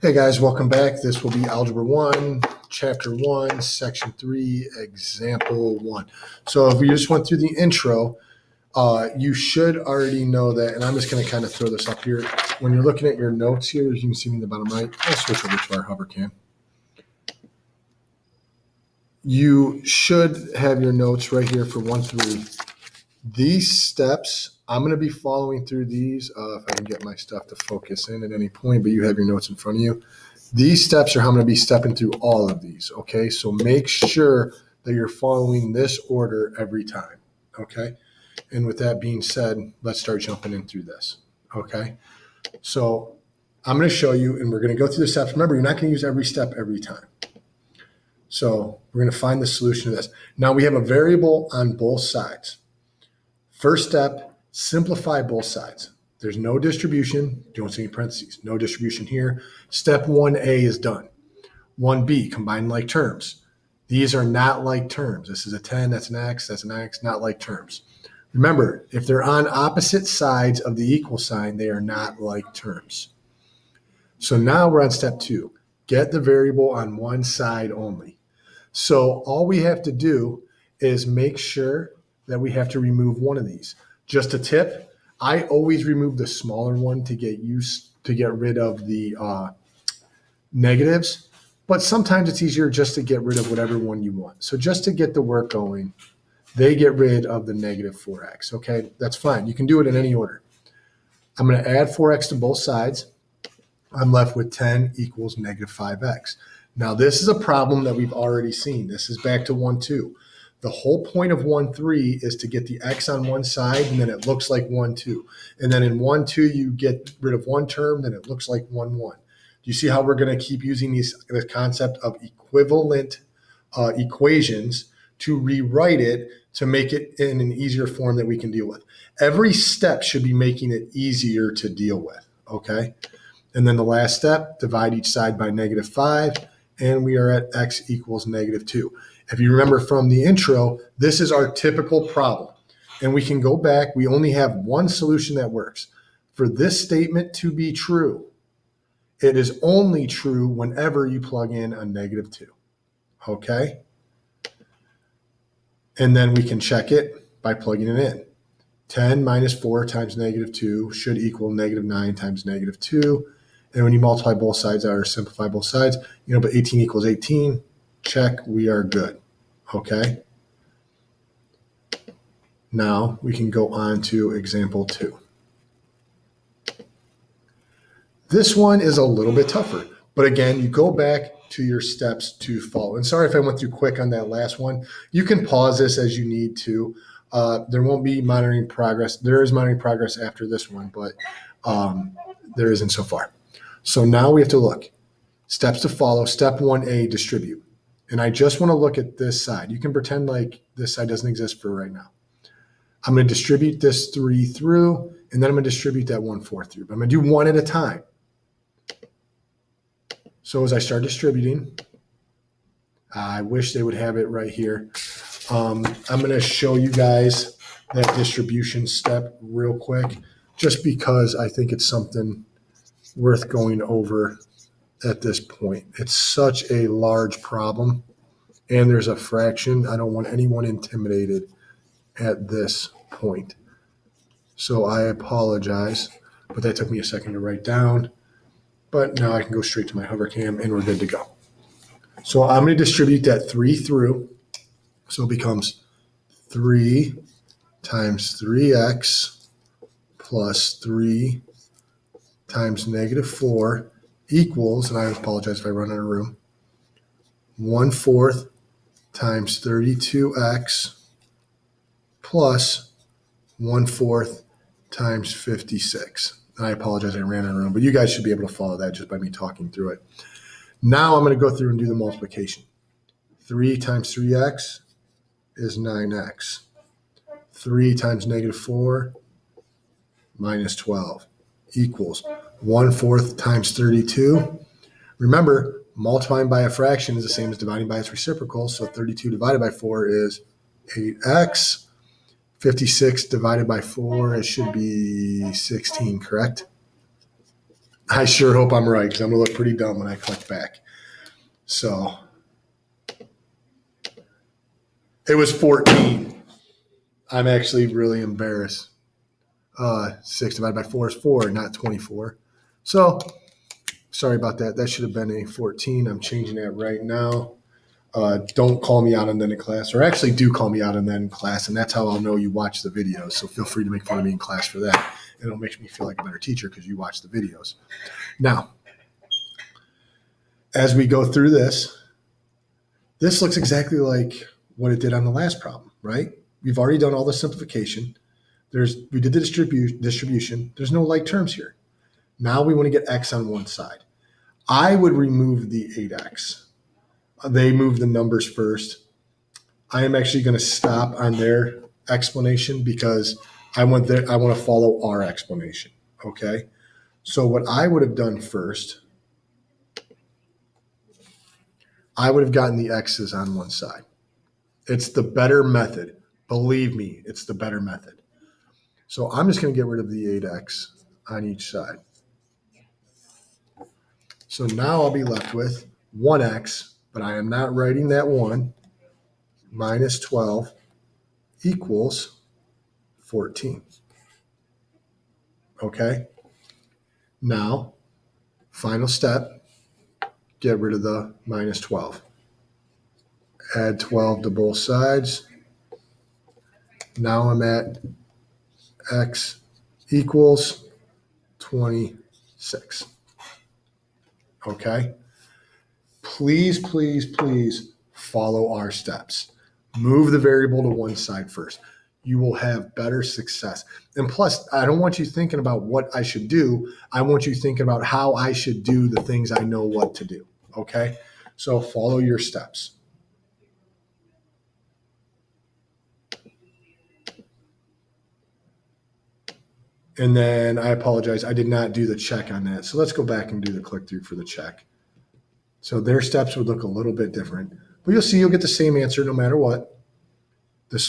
Hey guys, welcome back. This will be Algebra 1, Chapter 1, Section 3, Example 1. So if we just went through the intro, you should already know that, and I'm just going to kind of throw this up here. When you're looking at your notes here, as you can see in the bottom right, I'll switch over to our hover cam. You should have your notes right here for 1 through these steps. I'm going to be following through these if I can get my stuff to focus in at any point, but you have your notes in front of you. These steps are how I'm going to be stepping through all of these, okay? So make sure that you're following this order every time, okay? And with that being said, let's start jumping in through this, okay? So I'm going to show you, and we're going to go through the steps. Remember, you're not going to use every step every time. So we're going to find the solution to this. Now we have a variable on both sides. First step, simplify both sides. There's no distribution. Don't see any parentheses. No distribution here. Step 1A is done. 1B, combine like terms. These are not like terms. This is a 10, that's an X, not like terms. Remember, if they're on opposite sides of the equal sign, they are not like terms. So now we're on step 2. Get the variable on one side only. So all we have to do is make sure that we have to remove one of these. Just a tip, I always remove the smaller one to get rid of the negatives, but sometimes it's easier just to get rid of whatever one you want. So just to get the work going, they get rid of the negative 4x, okay? That's fine. You can do it in any order. I'm going to add 4x to both sides. I'm left with 10 equals negative 5x. Now, this is a problem that we've already seen. This is back to 1, 2. The whole point of 1, 3 is to get the x on one side, and then it looks like 1, 2. And then in 1, 2, you get rid of one term, then it looks like 1, 1. Do you see how we're going to keep using this concept of equivalent equations to rewrite it to make it in an easier form that we can deal with? Every step should be making it easier to deal with, okay? And then the last step, divide each side by negative 5, and we are at x equals negative 2. If you remember from the intro, this is our typical problem. And we can go back. We only have one solution that works. For this statement to be true, it is only true whenever you plug in a negative 2. Okay? And then we can check it by plugging it in. 10 minus 4 times negative 2 should equal negative 9 times negative 2. And when you multiply both sides or simplify both sides, but 18 equals 18. Check, we are good, okay? Now we can go on to example 2. This one is a little bit tougher, but again, you go back to your steps to follow. And sorry if I went through quick on that last one. You can pause this as you need to. There won't be monitoring progress. There is monitoring progress after this one, but there isn't so far. So now we have to look. Steps to follow. Step 1A, distribute. And I just want to look at this side. You can pretend like this side doesn't exist for right now. I'm going to distribute this 3 through, and then I'm going to distribute that 1, 4 through. But I'm going to do one at a time. So as I start distributing, I wish they would have it right here. I'm going to show you guys that distribution step real quick, just because I think it's something worth going over at this point. It's such a large problem, and there's a fraction. I don't want anyone intimidated at this point. So I apologize, but that took me a second to write down. But now I can go straight to my hover cam, and we're good to go. So I'm going to distribute that 3 through. So it becomes 3 times 3x plus 3 times negative 4 equals, and I apologize if I run out of room, 1/4 times 32x plus 1/4 times 56. And I apologize I ran out of room, but you guys should be able to follow that just by me talking through it. Now I'm going to go through and do the multiplication. 3 times 3x is 9x. 3 times negative 4 minus 12 equals 1/4 times 32. Remember, multiplying by a fraction is the same as dividing by its reciprocal. So 32 divided by 4 is 8x. 56 divided by 4, it should be 16, correct? I sure hope I'm right because I'm going to look pretty dumb when I click back. So it was 14. I'm actually really embarrassed. 6 divided by 4 is 4, not 24. So sorry about that. That should have been a 14. I'm changing that right now. Don't call me out on that in class, or actually do call me out on that in class, and that's how I'll know you watch the videos. So feel free to make fun of me in class for that. And it'll make me feel like a better teacher because you watch the videos. Now, as we go through this looks exactly like what it did on the last problem, right? We've already done all the simplification. We did the distribution. There's no like terms here. Now we want to get x on one side. I would remove the 8x. They moved the numbers first. I am actually going to stop on their explanation because I want to follow our explanation. Okay. So what I would have done first, I would have gotten the x's on one side. It's the better method. Believe me, it's the better method. So I'm just going to get rid of the 8x on each side. So now I'll be left with 1x, but I am not writing that 1, minus 12 equals 14. Okay? Now, final step, get rid of the minus 12. Add 12 to both sides. Now I'm at x equals 26. Okay? Please, please, please follow our steps. Move the variable to one side first. You will have better success. And plus, I don't want you thinking about what I should do. I want you thinking about how I should do the things I know what to do. Okay? So follow your steps. And then I apologize. I did not do the check on that. So let's go back and do the click through for the check. So their steps would look a little bit different, but you'll see you'll get the same answer no matter what. The